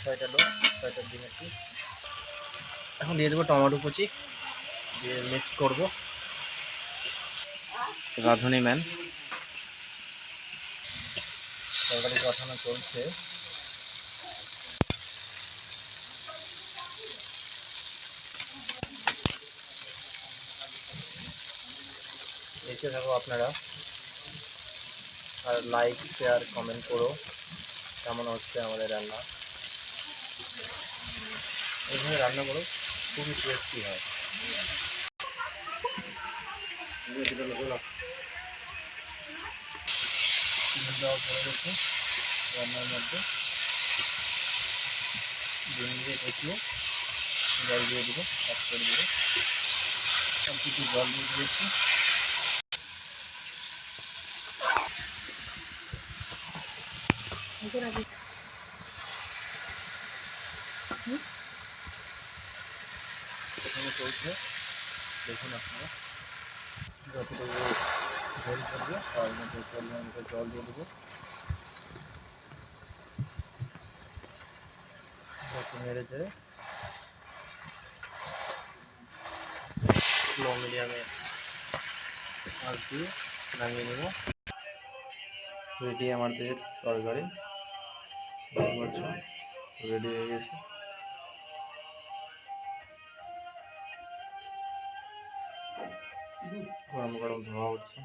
ছয়টা লোক, ছয়টা ডিমের পিস। এখন দিয়ে দেবো টমেটো কুচি, দিয়ে মিক্স করব। রাঁধুনি ম্যান তরকারি কষানো চলছে। দেখতে থাকো আপনারা, আর লাইক শেয়ার কমেন্ট করো কেমন হচ্ছে আমাদের রান্না। এইভাবে রান্না করো, খুবই টেস্টি হয়। দেওয়া পড়ে গেছে রান্নার মধ্যে, ডিম দিয়ে কষিয়ে জল দিয়ে দেবো, অফ করে দেবো। সব কিছু জল দিয়ে দিয়েছি। এখানে চলছে, দেখুন আপনারা। যতটুকু ঝোল করবে তার মধ্যে পরিমাণ মতো জল দিয়ে দেবো। একটু নেড়ে চেড়ে লো মিডিয়ামে আঁচ দিয়ে নামিয়ে নেব। রেডি আমাদের তরকারি, রেডি হয়ে গেছে। গরম গরম ধোয়া উঠছে।